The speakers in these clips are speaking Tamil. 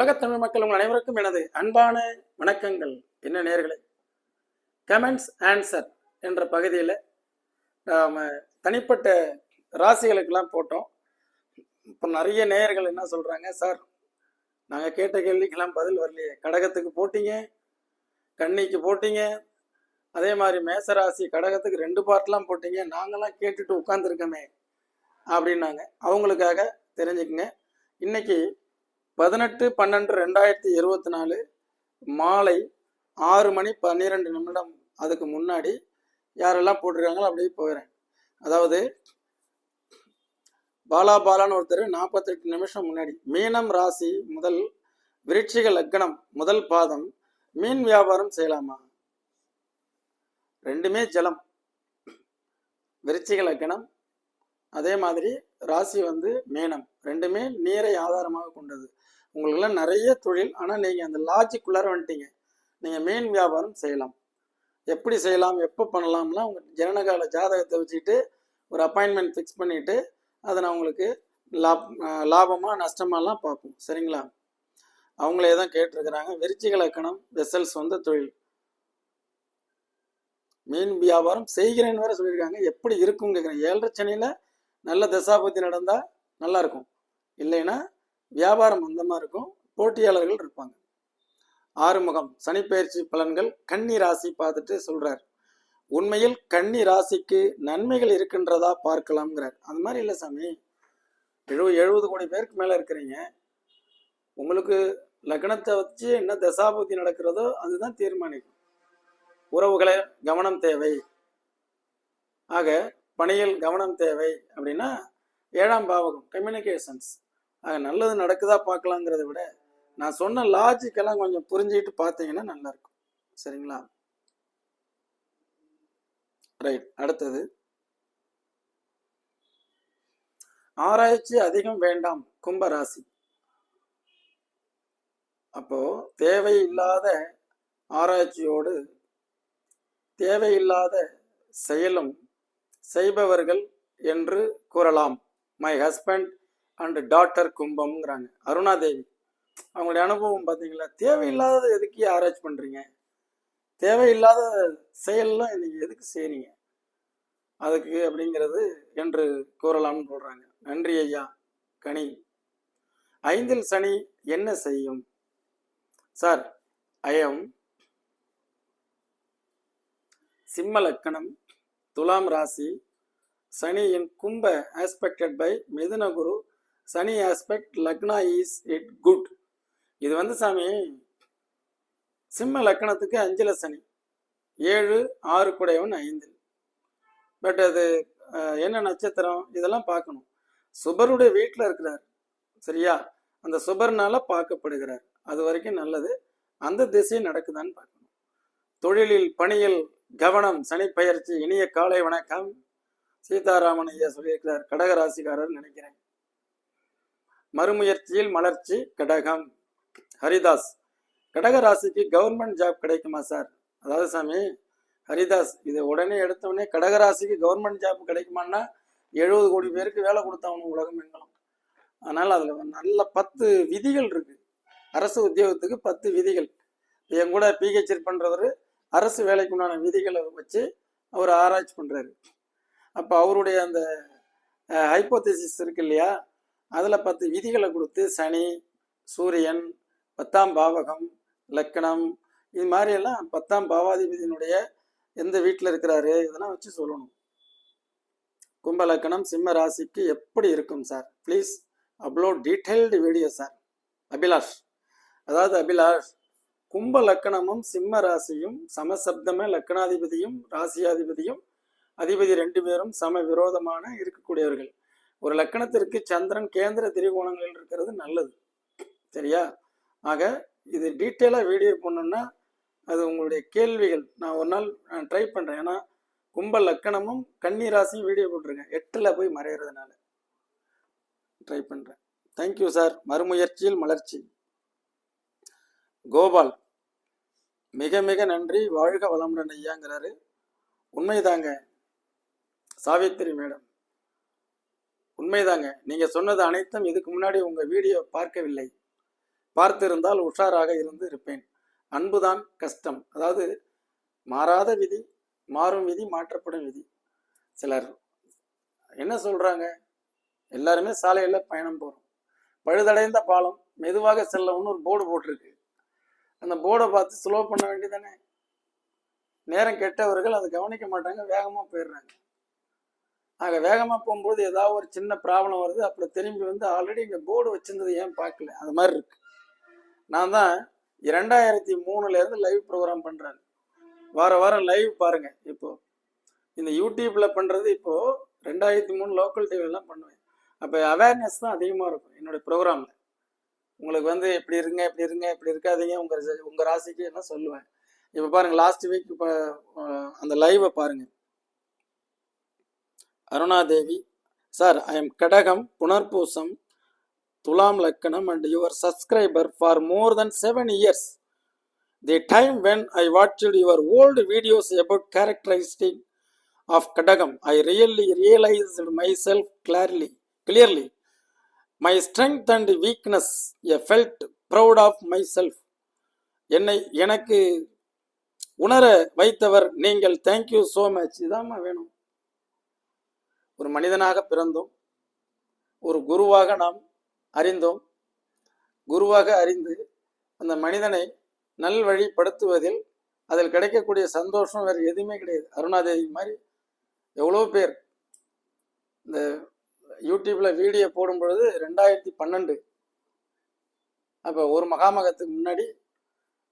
உலகத் தமிழ் மக்கள் உங்கள் அனைவருக்கும் எனது அன்பான வணக்கங்கள். என்ன நேயர்களே, கமெண்ட்ஸ் ஆன்சர் என்ற பகுதியில் நாம் தனிப்பட்ட ராசிகளுக்கெல்லாம் போட்டோம். இப்போ நிறைய நேயர்கள் என்ன சொல்கிறாங்க, சார் நாங்கள் கேட்ட கேள்விக்கெல்லாம் பதில் வரலையே, கடகத்துக்கு போட்டீங்க, கன்னிக்கு போட்டீங்க, அதே மாதிரி மேசராசி கடகத்துக்கு 2 பார்ட்லாம் போட்டீங்க, நாங்களாம் கேட்டுட்டு உட்காந்துருக்கோமே அப்படின்னாங்க. அவங்களுக்காக தெரிஞ்சுக்குங்க. இன்னைக்கு 18/12/2024 மாலை 6:12 அதுக்கு முன்னாடி யாரெல்லாம் போட்டிருக்காங்களோ அப்படியே போயிடுறேன். அதாவது பாலான்னு ஒருத்தர் 48 நிமிஷம் முன்னாடி மீனம் ராசி முதல் விருச்சிக லக்னம் முதல் பாதம் மீன் வியாபாரம் செய்யலாமா? ரெண்டுமே ஜலம். விருச்சிக லக்னம் அதே மாதிரி ராசி மீனம், ரெண்டுமே நீரை ஆதாரமாக கொண்டது. உங்களுக்கெல்லாம் நிறைய தொழில், ஆனால் நீங்கள் அந்த லாஜிக்குள்ளார வந்துட்டீங்க. நீங்கள் மீன் வியாபாரம் செய்யலாம். எப்படி செய்யலாம், எப்போ பண்ணலாம்லாம் உங்கள் ஜனனகால ஜாதகத்தை வச்சுக்கிட்டு ஒரு அப்பாயின்மெண்ட் ஃபிக்ஸ் பண்ணிவிட்டு அதை நான் உங்களுக்கு லாபமாக நஷ்டமாலாம் பார்ப்போம். சரிங்களா? அவங்களே தான் கேட்டிருக்கிறாங்க. விருச்சிக லக்கணம் வெசல்ஸ் தொழில், மீன் வியாபாரம் செய்கிறேன்னு வேற சொல்லியிருக்காங்க. எப்படி இருக்குன்னு கேட்குறேன். 7.5 சனியில் நல்ல தசாபத்தி நடந்தால் நல்லா இருக்கும், இல்லைன்னா வியாபாரம் மந்தமாக இருக்கும், போட்டியாளர்கள் இருப்பாங்க. ஆறுமுகம் சனிப்பெயர்ச்சி பலன்கள் கன்னி ராசி பார்த்துட்டு சொல்றார். உண்மையில் கன்னி ராசிக்கு நன்மைகள் இருக்கின்றதா பார்க்கலாம்ங்கிறார். அந்த மாதிரி இல்லை சாமி, 70 கோடி பேருக்கு மேலே இருக்கிறீங்க. உங்களுக்கு லக்னத்தை வச்சு என்ன தசாபுத்தி நடக்கிறதோ அதுதான் தீர்மானிக்கும். உறவுகளை கவனம் தேவை, ஆக பணியில் கவனம் தேவை அப்படின்னா 7ஆம் பாவகம் கம்யூனிகேஷன்ஸ். ஆக நல்லது நடக்குதா பார்க்கலாங்கிறத விட நான் சொன்ன லாஜிக்கெல்லாம் கொஞ்சம் புரிஞ்சுக்கிட்டு பார்த்தீங்கன்னா நல்லா இருக்கும். சரிங்களா? ரைட். அடுத்தது, ஆராய்ச்சி அதிகம் வேண்டாம் கும்பராசி. அப்போ தேவையில்லாத ஆராய்ச்சியோடு தேவையில்லாத செயலும் செய்பவர்கள் என்று கூறலாம். மை ஹஸ்பண்ட் அண்ட் டாட்டர் கும்பம்ங்கிறாங்க அருணாதேவி. அவங்களுடைய அனுபவம் பார்த்தீங்களா? தேவையில்லாத எதுக்கு ஆராய்ச்சி பண்ணுறீங்க, தேவையில்லாத செயல்லாம் நீங்கள் எதுக்கு செய்கிறீங்க அதுக்கு அப்படிங்கிறது என்று கூறலாம்னு சொல்கிறாங்க. நன்றி ஐயா. கனி 5இல் சனி என்ன செய்யும் சார்? ஐயம் சிம்ம லக்கணம் துலாம் ராசி, சனி இன் கும்ப ஆஸ்பெக்டட் பை மிதுன குரு, சனி ஆஸ்பெக்ட் லக்னா இஸ் இட் குட். இது சாமி சிம்ம லக்கணத்துக்கு 5ல் சனி, 7 6 குடையவன் 5. பட் அது என்ன நட்சத்திரம் இதெல்லாம் பார்க்கணும். சுபருடைய வீட்டில் இருக்கிறார், சரியா? அந்த சுபர்னால பார்க்கப்படுகிறார், அது வரைக்கும் நல்லது. அந்த திசை நடக்குதான்னு பார்க்கணும். தொழிலில் பணியில் கவனம், சனி பயிற்சி. இனிய காலை வணக்கம். சீதாராமன் ஐயா சொல்லியிருக்கிறார், கடகராசிக்காரர் நினைக்கிறேன். மறுமுயற்சியில் மலர்ச்சி கடகம். ஹரிதாஸ், கடகராசிக்கு கவர்மெண்ட் ஜாப் கிடைக்குமா சார்? அதாவது சாமி ஹரிதாஸ், இது உடனே எடுத்தவொடனே கடகராசிக்கு கவர்மெண்ட் ஜாப் கிடைக்குமான்னா 70 கோடி பேருக்கு வேலை கொடுத்தாகணும் உலகம் எங்கணும். அதனால் அதில் நல்ல 10 விதிகள் இருக்கு. அரசு உத்தியோகத்துக்கு 10 விதிகள். என் கூட பிஹெச்டி பண்ணுறவர் அரசு வேலைக்கு உண்டான விதிகளை வச்சு அவர் ஆராய்ச்சி பண்ணுறாரு. அப்போ அவருடைய அந்த ஹைப்போதேசிஸ் இருக்கு இல்லையா, அதில் 10 விதிகளை கொடுத்து சனி, சூரியன், 10ஆம் பாவகம், லக்கணம், இது மாதிரியெல்லாம் 10ஆம் பாவாதிபதியினுடைய எந்த வீட்டில் இருக்கிறாரு இதெல்லாம் வச்சு சொல்லணும். கும்ப லக்கணம் சிம்ம ராசிக்கு எப்படி இருக்கும் sir? Please upload detailed video sir. Abhilash, அதாவது அபிலாஷ், கும்ப லக்கணமும் சிம்ம ராசியும் சமசப்தம லக்கணாதிபதியும் ராசியாதிபதியும் அதிபதி 2 பேரும் சம விரோதமான இருக்கக்கூடியவர்கள். ஒரு லக்கணத்திற்கு சந்திரன் கேந்திர திரிகோணங்களில் இருக்கிறது நல்லது, சரியா? ஆக இது டீட்டெயிலாக வீடியோ பண்ணணும்னா அது உங்களுடைய கேள்விகள் நான் ஒரு நாள் ட்ரை பண்ணுறேன். ஏன்னா கும்ப லக்கணமும் கன்னி ராசியும் வீடியோ போட்டிருக்கேன், 8ல் போய் மறையிறதுனால ட்ரை பண்ணுறேன். Thank you sir. மறுமுயற்சியில் மலர்ச்சி. கோபால், மிக மிக நன்றி, வாழ்க வளமுடன் ஐயாங்கிறாரு. உண்மைதாங்க சாவித்திரி மேடம், உண்மைதாங்க. நீங்க சொன்னது அனைத்தும் இதுக்கு முன்னாடி உங்க வீடியோ பார்க்கவில்லை, பார்த்திருந்தால் உஷாராக இருந்து இருப்பேன். அன்புதான் கஷ்டம். அதாவது மாறாத விதி, மாறும் விதி, மாற்றப்படும் விதி. சிலர் என்ன சொல்றாங்க, எல்லாருமே சாலையில பயணம் போறோம், பழுதடைந்த பாலம் மெதுவாக செல்லவும்னு ஒரு போர்டு போட்டிருக்கு. அந்த போர்டை பார்த்து ஸ்லோ பண்ண வேண்டியதானே. நேரம் கெட்டவர்கள் அதை கவனிக்க மாட்டாங்க, வேகமா போயிடுறாங்க. ஆக வேகமா போகும்போது ஏதாவது ஒரு சின்ன ப்ராப்ளம் வருது, அப்புறம் திரும்பி வந்து ஆல்ரெடி இங்க போர்டு வச்சிருந்தது ஏன் பார்க்கல, அது மாதிரி இருக்கு. நான் தான் 2003 இருந்து லைவ் ப்ரோக்ராம் பண்றேன். வாரம் லைவ் பாருங்க. இப்போ இந்த யூடியூப்ல பண்றது இப்போ 2003 லோக்கல் டிவிலாம் பண்ணுவேன். அப்போ அவேர்னஸ் தான் அதிகமாக இருக்கும் என்னுடைய ப்ரோக்ராம்ல. உங்களுக்கு வந்து இப்படி இருங்க, இப்படி இருங்க, இப்படி இருக்காதீங்க, உங்க ராசிக்கு என்ன சொல்லுவேன். இப்போ பாருங்க, லாஸ்ட் வீக் இப்போ அந்த லைவை பாருங்க. அருணாதேவி சார், ஐ எம் கடகம், புனர்பூசம், துலாம் லக்கணம் and your subscriber for more than 7 years. The time when I watched your old videos about characteristic of Kadagam, I really realized myself clearly. My strength and weakness, I felt proud of myself. எனக்கு உணர வைத்தவர் நீங்கள். Thank you so much. இதாம்மா வேணும். ஒரு மனிதனாக பிறந்தோம், ஒரு குருவாக நாம் அறிந்தோம். குருவாக அறிந்து அந்த மனிதனை நல்வழிப்படுத்துவதில் அதில் கிடைக்கக்கூடிய சந்தோஷம் வேறு எதுவுமே கிடையாது. அருணாதேவி மாதிரி எவ்வளோ பேர் இந்த யூடியூப்ல வீடியோ போடும் பொழுது 2012 அப்போ ஒரு மகாமகத்துக்கு முன்னாடி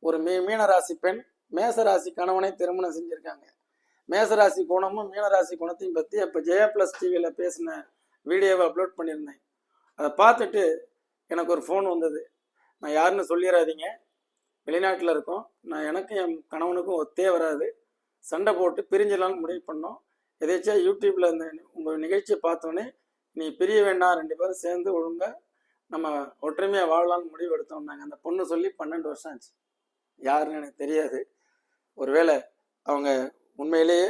ஒரு மீனராசி பெண் மேசராசி கணவனை திருமணம் செஞ்சுருக்காங்க. மேசராசி குணமும் மீனராசி குணத்தையும் பற்றி அப்போ ஜெயா பிளஸ் டிவியில் பேசின வீடியோவை அப்லோட் பண்ணியிருந்தேன். அதை பார்த்துட்டு எனக்கு ஒரு ஃபோன் வந்தது. நான் யாருன்னு சொல்லிடாதீங்க, வெளிநாட்டில் இருக்கோம், நான் எனக்கும் என் கணவனுக்கும் ஒத்தே வராது, சண்டை போட்டு பிரிஞ்சலான்னு முடிவு பண்ணோம். எதாச்சா யூடியூப்பில் இந்த உங்கள் நிகழ்ச்சியை பார்த்தோன்னே நீ பிரிய வேண்டாம், 2 பேரும் சேர்ந்து ஒழுங்காக நம்ம ஒற்றுமையாக வாழலான்னு முடிவு எடுத்தோம்னாங்க. அந்த பொண்ணு சொல்லி 12 வருஷம் ஆச்சு. யாருன்னு எனக்கு தெரியாது. ஒருவேளை அவங்க உண்மையிலேயே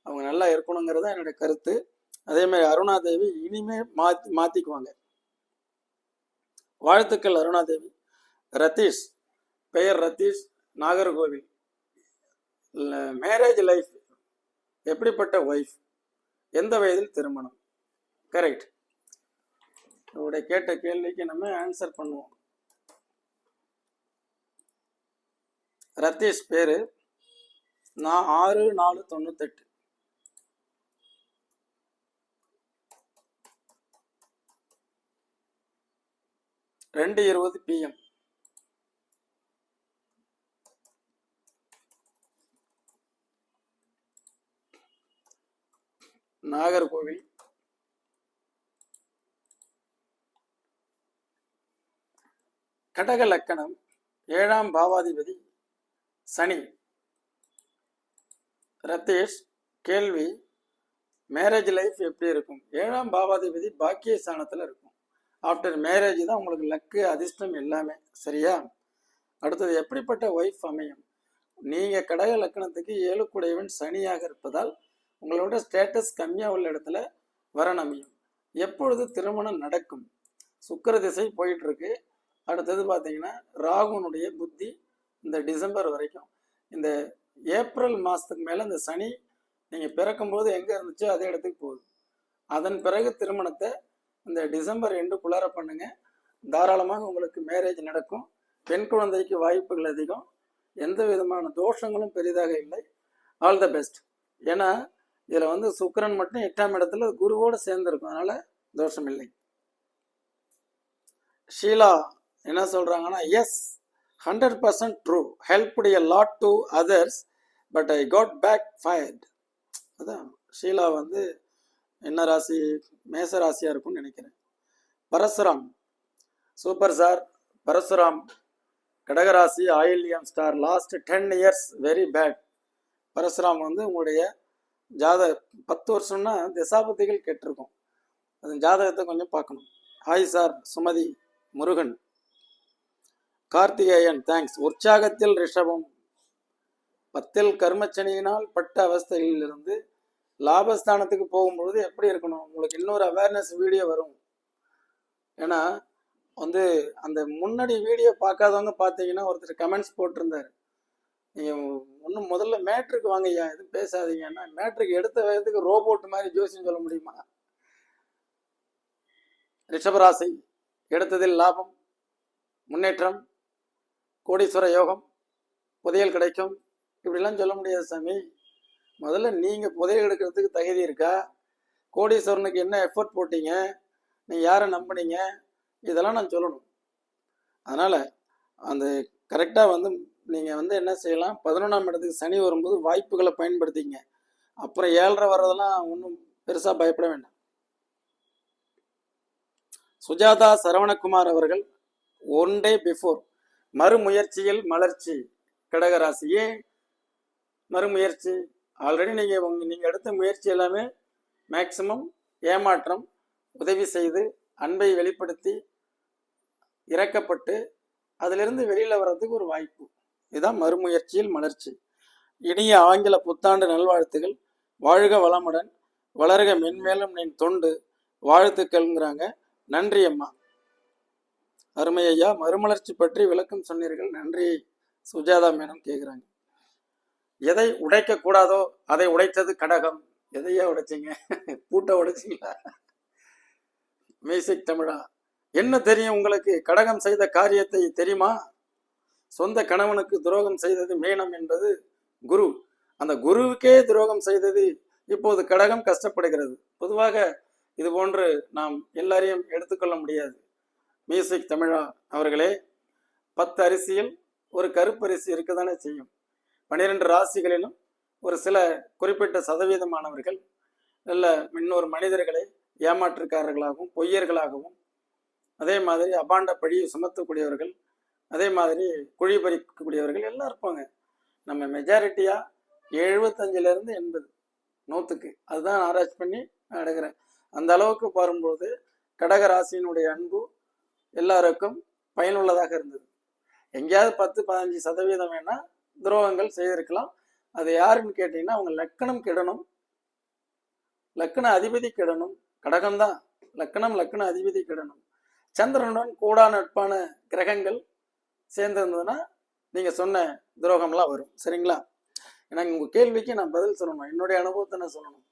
அவங்க நல்லா இருக்கணுங்கிறது தான் என்னுடைய கருத்து. அதே மாதிரி அருணாதேவி இனிமே மாற்றிக்குவாங்க. வாழ்த்துக்கள் அருணாதேவி. ரதீஷ், பெயர் ரதீஷ், நாகர்கோவில். மேரேஜ் லைஃப் எப்படிப்பட்ட ஒய்ஃப், எந்த வயதில் திருமணம்? கரெக்ட். உங்களுடைய கேட்ட கேள்விக்கு நம்ம ஆன்சர் பண்ணுவோம். ரதீஷ் பேரு. நான் 6/4/98. ரெண்டு 20 PM. நாகர்கோவில். கடக லக்கணம், 7ஆம் பாவாதிபதி சனி. ரதீஷ், கேள்வி மேரேஜ் லைஃப் எப்படி இருக்கும்? 7ஆம் பாவாதிபதி பாக்கிய ஸ்தானத்தில் இருக்கும். ஆஃப்டர் மேரேஜ் தான் உங்களுக்கு லக்கு, அதிர்ஷ்டம் எல்லாமே. சரியா? அடுத்தது எப்படிப்பட்ட ஒய்ஃப் அமையும்? நீங்கள் கடக லக்கணத்துக்கு 7 கூடையவன் சனியாக இருப்பதால் உங்களோட ஸ்டேட்டஸ் கம்மியாக உள்ள இடத்துல வரன் அமையும். எப்பொழுது திருமணம் நடக்கும்? சுக்கிர திசை போயிட்டு இருக்கு. அடுத்தது பார்த்தீங்கன்னா ராகுனுடைய புத்தி இந்த டிசம்பர் வரைக்கும். இந்த ஏப்ரல் மாதத்துக்கு மேலே இந்த சனி நீங்கள் பிறக்கும்போது எங்கே இருந்துச்சோ அதே இடத்துக்கு போகுது. அதன் பிறகு திருமணத்தை இந்த டிசம்பர் எண்டுக்குள்ளார பண்ணுங்க. தாராளமாக உங்களுக்கு மேரேஜ் நடக்கும். பெண் குழந்தைக்கு வாய்ப்புகள் அதிகம். எந்த விதமான தோஷங்களும் பெரிதாக இல்லை. All the best. ஏன்னா இதில் வந்து சுக்கிரன் மட்டும் 8ஆம் இடத்துல குருவோடு சேர்ந்துருக்கும், அதனால தோஷம் இல்லை. ஷீலா என்ன சொல்றாங்கன்னா, yes 100% true, helped a lot to others but I got backfired. அதான் ஷீலா வந்து என்ன ராசி? மேச ராசியாக இருக்கும்னு நினைக்கிறேன். Parasuram, super sir. பரசுராம் கடகராசி, ஆயில்யம் star. Last 10 years very bad. Parasuram வந்து உங்களுடைய ஜாதக 10 வருஷம்னா திசாபதிகள் கெட்டிருக்கும். அது ஜாதகத்தை கொஞ்சம் பார்க்கணும். Hi sir. Sumathi, Murugan, Karthikeyan, thanks. உற்சாகத்தில் ரிஷபம். 10ல் கர்மச்சனியினால் பட்ட அவஸ்தையிலிருந்து லாபஸ்தானத்துக்கு போகும்பொழுது எப்படி இருக்கணும்? உங்களுக்கு இன்னொரு அவேர்னஸ் வீடியோ வரும். ஏன்னா வந்து அந்த முன்னாடி வீடியோ பார்க்காதவங்க பார்த்தீங்கன்னா ஒருத்தர் கமெண்ட்ஸ் போட்டிருந்தாரு, நீங்கள் ஒன்றும் முதல்ல மேட்ருக்கு வாங்க ஐயா, எதுவும் பேசாதீங்கன்னா. மேட்ருக்கு எடுத்த வயதுக்கு ரோபோட் மாதிரி ஜோசியம் சொல்ல முடியுமா? ரிஷபராசி எடுத்ததில் லாபம், முன்னேற்றம், கோடீஸ்வர யோகம், புதையல் கிடைக்கும், இப்படிலாம் சொல்ல முடியாது சாமி. முதல்ல நீங்கள் புதையல் எடுக்கிறதுக்கு தகுதி இருக்கா? கோடீஸ்வரனுக்கு என்ன எஃபர்ட் போட்டீங்க? நீங்கள் யாரை நம்பினீங்க? இதெல்லாம் நான் சொல்லணும். அதனால் அந்த கரெக்டாக வந்து நீங்கள் வந்து என்ன செய்யலாம், 11ஆம் இடத்துக்கு சனி வரும்போது வாய்ப்புகளை பயன்படுத்திங்க. அப்புறம் 7.5 வர்றதெல்லாம் ஒன்றும் பெருசாக பயப்பட வேண்டாம். சுஜாதா சரவணகுமார் அவர்கள் ஒன் டே பிஃபோர் மறுமுயற்சியில் மலர்ச்சி கடகராசியே. மறுமுயற்சி ஆல்ரெடி நீங்கள் எடுத்த முயற்சி எல்லாமே மேக்சிமம் ஏமாற்றம், உதவி செய்து அன்பை வெளிப்படுத்தி இறக்கப்பட்டு அதிலிருந்து வெளியில் வர்றதுக்கு ஒரு வாய்ப்பு. இதுதான் மறுமுயற்சியில் மலர்ச்சி. இனிய ஆங்கில புத்தாண்டு நல்வாழ்த்துகள். வாழ்க வளமுடன், வளர்க மென்மேலும் நின் தொண்டு, வாழ்த்துக்கள்ங்கிறாங்க. நன்றி அம்மா. அருமை ஐயா, மறுமலர்ச்சி பற்றி விளக்கம் சொன்னீர்கள், நன்றி. சுஜாதா மேடம் கேட்குறாங்க, எதை உடைக்க கூடாதோ அதை உடைத்தது கடகம். எதையா உடைச்சிங்க? பூட்டை உடைச்சிங்களா? மியூசிக் தமிழா, என்ன தெரியும் உங்களுக்கு? கடகம் செய்த காரியத்தை தெரியுமா? சொந்த கணவனுக்கு துரோகம் செய்தது மீனம் என்பது குரு. அந்த குருவுக்கே துரோகம் செய்தது இப்போது கடகம் கஷ்டப்படுகிறது. பொதுவாக இது போன்று நாம் எல்லாரையும் எடுத்துக்கொள்ள முடியாது. மியூசிக் தமிழா அவர்களே, 10 அரிசியில் ஒரு கருப்பரிசி இருக்கதானே செய்யும். 12 ராசிகளிலும் ஒரு சில குறிப்பிட்ட சதவீதமானவர்கள் நல்ல இன்னொரு மனிதர்களை ஏமாற்றுக்காரர்களாகவும் பொய்யர்களாகவும், அதே மாதிரி அபாண்ட பழியை சுமத்தக்கூடியவர்கள், அதே மாதிரி குழி பறிக்கக்கூடியவர்கள் எல்லாம் இருப்பாங்க. நம்ம மெஜாரிட்டியாக 75லேருந்து 80 100க்கு அதுதான் ஆராய்ச்சி பண்ணி நான் எடுக்கிறேன். அந்த அளவுக்கு பாரும்போது கடக ராசியினுடைய அன்பு எல்லாருக்கும் பயனுள்ளதாக இருந்தது. எங்கேயாவது 10-15% வேணா துரோகங்கள் செய்திருக்கலாம். அது யாருன்னு கேட்டீங்கன்னா, அவங்க லக்கணம் கெடணும், லக்கண அதிபதி கெடணும். கடகம்தான் லக்கணம், லக்கண அதிபதி கெடணும். சந்திரனுடன் கூடா நட்பான கிரகங்கள் சேர்ந்திருந்ததுன்னா நீங்க சொன்ன துரோகம்லாம் வரும். சரிங்களா? எனக்கு உங்க கேள்விக்கு நான் பதில் சொல்லணும், என்னுடைய அனுபவத்தை நான் சொல்லணும்.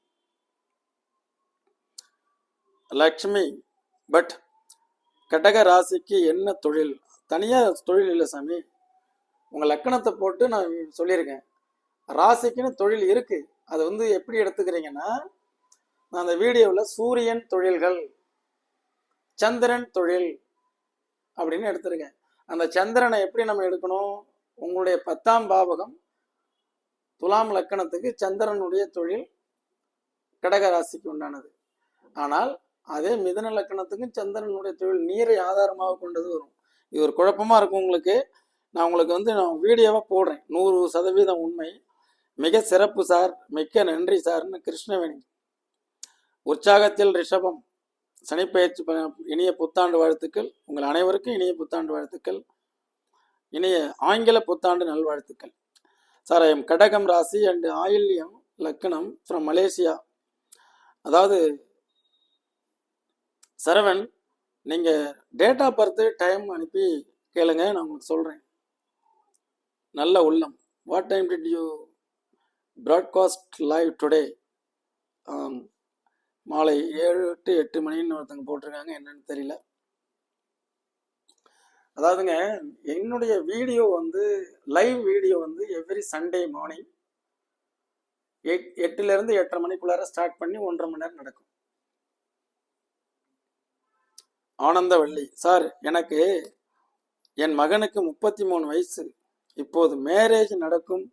லக்ஷ்மி பட் கடக ராசிக்கு என்ன தொழில்? தனியா தொழில் இல்லை சாமி, உங்க லக்கணத்தை போட்டு நான் சொல்லியிருக்கேன். ராசிக்குன்னு தொழில் இருக்கு. அது வந்து எப்படி எடுத்துக்கிறீங்கன்னா, நான் அந்த வீடியோவில் சூரியன் தொழில்கள், சந்திரன் தொழில் அப்படின்னு எடுத்திருக்கேன். அந்த சந்திரனை எப்படி நம்ம எடுக்கணும்? உங்களுடைய 10ஆம் பாவகம் துலாம் லக்கணத்துக்கு சந்திரனுடைய தொழில் கடக ராசிக்கு உண்டானது. ஆனால் அதே மிதுன லக்கணத்துக்கும் சந்திரனுடைய தொழில் நீரை ஆதாரமாக கொண்டது வரும். இது ஒரு குழப்பமா இருக்கும் உங்களுக்கு. நான் உங்களுக்கு வந்து நான் வீடியோவாக போடுறேன். 100% உண்மை. மிக சிறப்பு சார், மிக்க நன்றி சார்னு கிருஷ்ணவேணி. உற்சாகத்தில் ரிஷபம், சனிப்பயிற்சி இனிய புத்தாண்டு வாழ்த்துக்கள். உங்கள் அனைவருக்கும் இனிய புத்தாண்டு வாழ்த்துக்கள், இனிய ஆங்கில புத்தாண்டு நல்வாழ்த்துக்கள். சார், ஐ எம் கடகம் ராசி அண்ட் ஆயில்யம் லக்கணம் ஃப்ரம் மலேசியா. அதாவது சரவன், நீங்கள் டேட் ஆஃப் பர்த் டைம் அனுப்பி கேளுங்க, நான் உங்களுக்கு சொல்கிறேன். நல்ல உள்ளம். What time did you broadcast live today? மாலை 7 to 8 மணின்னு ஒருத்தங்க போட்டிருக்காங்க, என்னன்னு தெரியல. அதாவதுங்க, என்னுடைய வீடியோ வந்து லைவ் வீடியோ வந்து எவ்ரி சண்டே மார்னிங் 8லேருந்து 8:30 மணிக்குள்ளார ஸ்டார்ட் பண்ணி 1.5 மணி நேரம் நடக்கும். ஆனந்தவள்ளி சார், எனக்கு என் மகனுக்கு 33 வயசு. இப்போது மேரேஜ் நடக்கும்.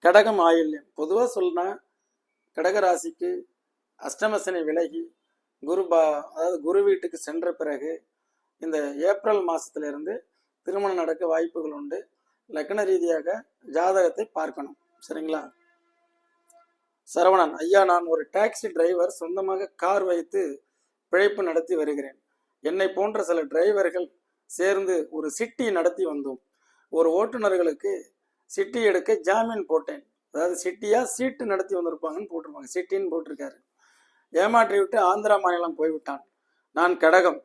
கடகம் ஆயில்யம். பொதுவாக சொன்னா கடகராசிக்கு அஷ்டமசனி விலகி அதாவது குரு வீட்டுக்கு சென்ற பிறகு இந்த ஏப்ரல் மாதத்திலிருந்து திருமணம் நடக்க வாய்ப்புகள் உண்டு. லக்ன ரீதியாக ஜாதகத்தை பார்க்கணும். சரிங்களா? சரவணன் ஐயா, நான் ஒரு டாக்ஸி டிரைவர், சொந்தமாக கார் வைத்து பிழைப்பு நடத்தி வருகிறேன். என்னை போன்ற சில டிரைவர்கள் சேர்ந்து ஒரு சிட்டி நடத்தி வந்தோம். ஒரு ஓட்டுநர்களுக்கு சிட்டி எடுக்க ஜாமீன் போட்டேன். அதாவது சிட்டியா சீட்டு நடத்தி வந்திருப்பாங்கன்னு போட்டிருப்பாங்க, சிட்டின்னு போட்டிருக்காரு. ஏமாற்றி விட்டு ஆந்திரா மாநிலம் போய்விட்டான். நான் கடகம்.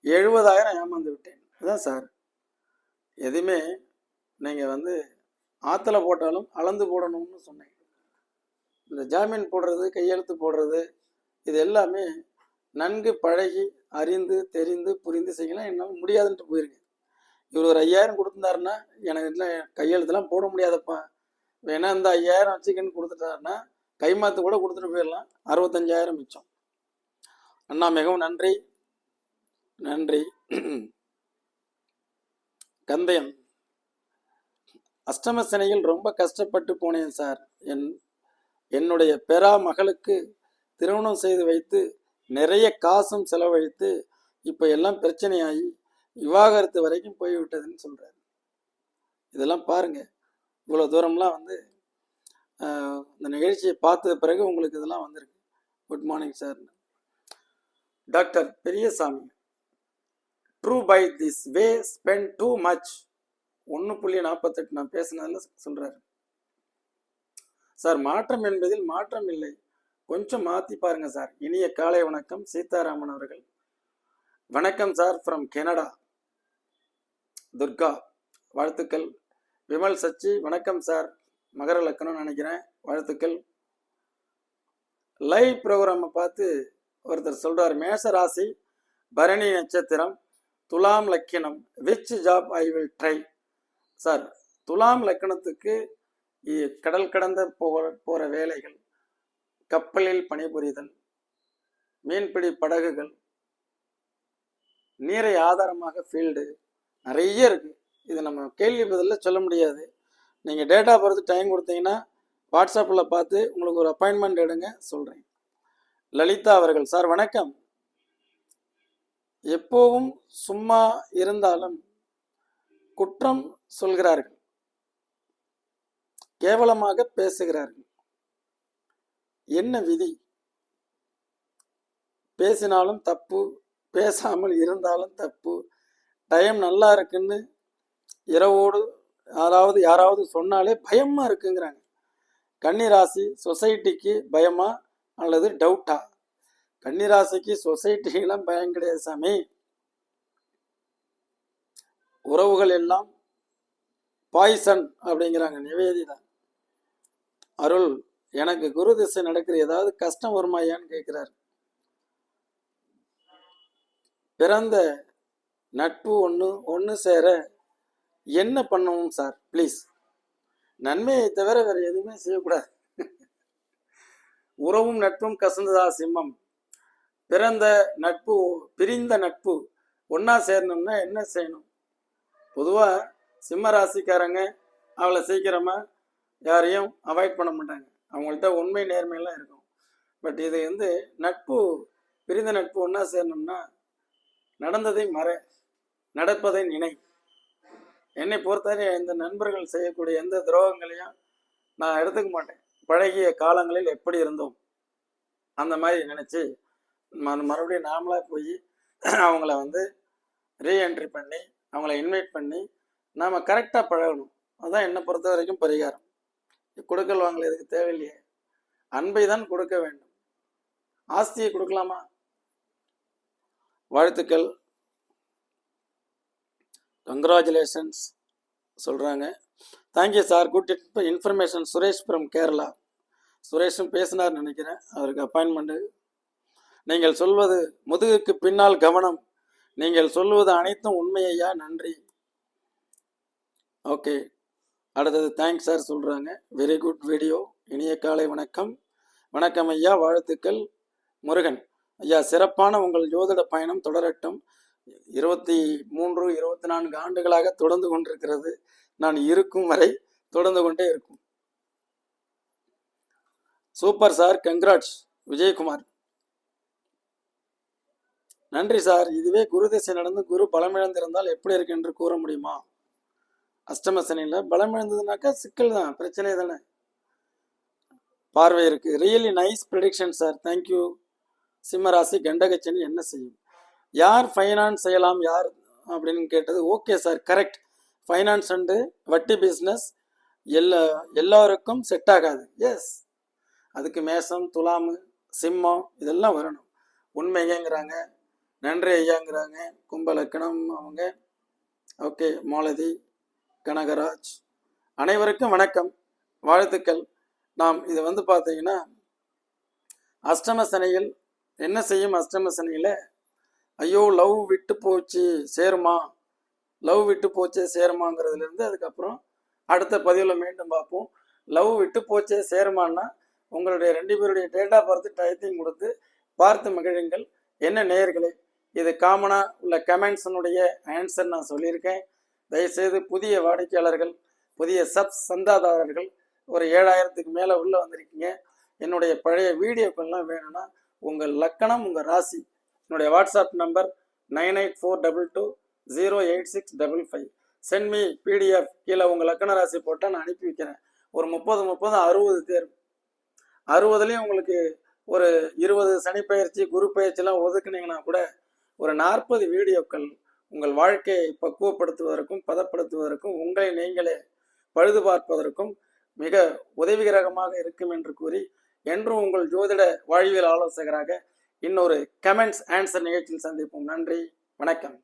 70,000 ஏமாந்து விட்டேன். அதான் சார், எதுவுமே நீங்கள் வந்து ஆற்றுல போட்டாலும் அளந்து போடணும்னு சொன்னேன். இந்த ஜாமீன் போடுறது, கையெழுத்து போடுறது, இது எல்லாமே நன்கு பழகி அறிந்து தெரிந்து புரிந்து செய்யலாம். என்னால் முடியாதுன்ட்டு போயிருக்கு. இவர் ஒரு 5,000 கொடுத்துருந்தாருன்னா எனக்கு இதெல்லாம் கையெழுத்துலாம் போட முடியாதப்பா, வேணா இந்த 5,000 வச்சுக்கன்னு கொடுத்துட்டாருன்னா கைமாத்து கூட கொடுத்துட்டு போயிடலாம், 65,000 மிச்சம். அண்ணா மிகவும் நன்றி நன்றி. கந்தயம், அஷ்டம சனியில் ரொம்ப கஷ்டப்பட்டு போனேன் சார். என்னுடைய பெறா மகளுக்கு திருமணம் செய்து வைத்து நிறைய காசும் செலவழித்து இப்போ எல்லாம் பிரச்சனையாகி விவாகரத்து வரைக்கும் போய்விட்டதுன்னு சொல்கிறார். இதெல்லாம் பாருங்க, இவ்வளோ தூரம்லாம் வந்து இந்த நிகழ்ச்சியை பார்த்த பிறகு உங்களுக்கு இதெல்லாம் வந்திருக்கு. Good morning sir. Doctor Periyasamy, true by this way spend too much 1.48 நான் பேசினதில் சொல்கிறாரு. சார், மாற்றம் என்பதில் மாற்றம் இல்லை, கொஞ்சம் மாற்றி பாருங்க சார். இனிய காலை வணக்கம் சீதாராமன் அவர்கள். வணக்கம் சார் ஃப்ரம் கனடா. துர்கா, வாழ்த்துக்கள். விமல் சச்சி, வணக்கம் சார். மகர லக்கணம் நினைக்கிறேன், வாழ்த்துக்கள். லைவ் ப்ரோக்ராமை பார்த்து ஒருத்தர் சொல்றார், மேஷ ராசி, பரணி நட்சத்திரம், துலாம் லக்கினம், which job I will try. Sir, துலாம் லக்கணத்துக்கு கடல் கடந்த போகிற வேலைகள், கப்பலில் பணிபுரிதல், மீன்பிடி படகுகள், நீரை ஆதாரமாக ஃபீல்டு நிறைய இருக்குது. இது நம்ம கேள்வி பதிலில் சொல்ல முடியாது. நீங்கள் டேட்டா பொறுத்து டைம் கொடுத்தீங்கன்னா வாட்ஸ்அப்பில் பார்த்து உங்களுக்கு ஒரு அப்பாயின்மெண்ட் எடுங்க, சொல்கிறேன். லலிதா அவர்கள், சார் வணக்கம். எப்போவும் சும்மா இருந்தாலும் குற்றம் சொல்கிறார்கள், கேவலமாக பேசுகிறார்கள். என்ன விதி? பேசினாலும் தப்பு, பேசாமல் இருந்தாலும் தப்பு. டைம் நல்லா இருக்குன்னு இரவோடு யாராவது சொன்னாலே பயமா இருக்குங்கிறாங்க. கன்னிராசி சொசைட்டிக்கு பயமா அல்லது டவுட்டா? கன்னிராசிக்கு சொசைட்டிலாம் பயம் கிடையாது சாமி. உறவுகள் எல்லாம் பாய்சன் அப்படிங்கிறாங்க நிவேதிதா. அருள், எனக்கு குரு திசை நடக்கிற, ஏதாவது கஷ்டம் வருமாயான்னு கேட்கிறார். பிறந்த நட்பு ஒன்று சேர என்ன பண்ணணும் சார் ப்ளீஸ்? நன்மையை தவிர வேற எதுவுமே செய்யக்கூடாது. உறவும் நட்பும் கசந்ததா சிம்மம். பிறந்த நட்பு பிரிந்த நட்பு ஒன்னா சேரணும்னா என்ன செய்யணும்? பொதுவாக சிம்ம ராசிக்காரங்க அவளை சீக்கிரமா யாரையும் அவாய்ட் பண்ண மாட்டாங்க, அவங்கள்ட்ட உண்மை நேர்மையெல்லாம் இருக்கும். பட் இது வந்து நட்பு, பிரிந்த நட்பு ஒன்னா சேரணும்னா நடந்ததை மற, நடப்பதை நினை. என்னை பொறுத்தவரை இந்த நண்பர்கள் செய்யக்கூடிய எந்த துரோகங்களையும் நான் எடுத்துக்க மாட்டேன். பழகிய காலங்களில் எப்படி இருந்தோம் அந்த மாதிரி நினச்சி மறுபடியும் நாமளாக போய் அவங்கள வந்து ரீஎன்ட்ரி பண்ணி அவங்கள இன்வைட் பண்ணி நாம் கரெக்டாக பழகணும். அதுதான் என்னை பொறுத்த வரைக்கும் பரிகாரம். கொடுக்கல் வாங்கல இதுக்கு தேவையில்லையே, அன்பை தான் கொடுக்க வேண்டும். ஆஸ்தியை கொடுக்கலாமா? வாழ்த்துக்கள், கங்க்ராச்சுலேஷன்ஸ் சொல்கிறாங்க. Thank you sir, good information. Suresh from Kerala. சுரேஷும் பேசினார் நினைக்கிறேன், அவருக்கு அப்பாயின்மெண்ட்டு. நீங்கள் சொல்வது முதுகுக்கு பின்னால் கவனம், நீங்கள் சொல்வது அனைத்தும் உண்மையா, நன்றி. ஓகே, அடுத்தது தேங்க்ஸ் சார் சொல்கிறாங்க. Very good video. இனிய காலை வணக்கம். வணக்கம் ஐயா, வாழ்த்துக்கள். முருகன் ஐயா, சிறப்பான உங்கள் ஜோதிட பயணம் தொடரட்டும். 23, 24 ஆண்டுகளாக தொடர்ந்து கொண்டிருக்கிறது. நான் இருக்கும் வரை தொடர்ந்து கொண்டே இருக்கும். Super sir, congrats. விஜயகுமார், நன்றி சார். இதுவே குரு திசை நடந்து குரு பலமிழந்திருந்தால் எப்படி இருக்கு என்று கூற முடியுமா? அஷ்டம சனியில் பலமிழந்ததுனாக்கா சிக்கல் தான், பிரச்சனை தானே. பார்வை இருக்கு. Really nice prediction sir, thank you. சிம்மராசி கண்டகச்சனி என்ன செய்யும்? யார் ஃபைனான்ஸ் செய்யலாம் யார் அப்படின்னு கேட்டது. Okay sir, correct. Finance and வட்டி பிஸ்னஸ் எல்லாருக்கும் செட் ஆகாது. எஸ், அதுக்கு மேசம், துலாமு, சிம்மம் இதெல்லாம் வரணும். உண்மைங்கிறாங்க, நன்றி ஐயாங்கிறாங்க. கும்பலக்கணம் அவங்க. ஓகே, மாலதி, கனகராஜ், அனைவருக்கும் வணக்கம், வாழ்த்துக்கள். நாம் இது பார்த்தீங்கன்னா அஷ்டம சனியில் என்ன செய்யும்? அஷ்டம சனியில் ஐயோ லவ் விட்டு போச்சு சேருமா, லவ் விட்டு போச்சே சேருமாங்கிறதுலேருந்து அதுக்கப்புறம் அடுத்த பதிவில் மீண்டும் பார்ப்போம். லவ் விட்டு போச்சே சேருமான்னா உங்களுடைய 2 பேருடைய டேட் ஆஃப் பர்த் டைத்திங் கொடுத்து பார்த்து மகிழுங்கள். என்ன நேயர்களே, இது காமனாக உள்ள கமெண்ட்ஸனுடைய ஆன்சர் நான் சொல்லியிருக்கேன். தயவுசெய்து புதிய வாடிக்கையாளர்கள், புதிய சந்தாதாரர்கள் ஒரு 7000க்கு மேலே உள்ளே வந்திருக்கீங்க. என்னுடைய பழைய வீடியோக்கள்லாம் வேணும்னா உங்கள் லக்கணம், உங்கள் ராசி, என்னுடைய WhatsApp number 9842208655. Send me PDF. கீழே உங்கள் லக்கண ராசி போட்டால் நான் அனுப்பி வைக்கிறேன். ஒரு 30 60 தேர்வு. 60லேயும் உங்களுக்கு ஒரு 20 சனி பயிற்சி, குரு பயிற்சிலாம் ஒதுக்குனீங்கன்னா கூட ஒரு 40 வீடியோக்கள் உங்கள் வாழ்க்கையை பக்குவப்படுத்துவதற்கும் பதப்படுத்துவதற்கும் உங்களை நீங்களே பழுது பார்ப்பதற்கும் மிக உதவிகரமாக இருக்கும் என்று கூறி, என்றும் உங்கள் ஜோதிட வாழ்வியல் ஆலோசகராக இன்னொரு கமெண்ட்ஸ் ஆன்சர் நிகழ்ச்சியில் சந்திப்போம். நன்றி, வணக்கம்.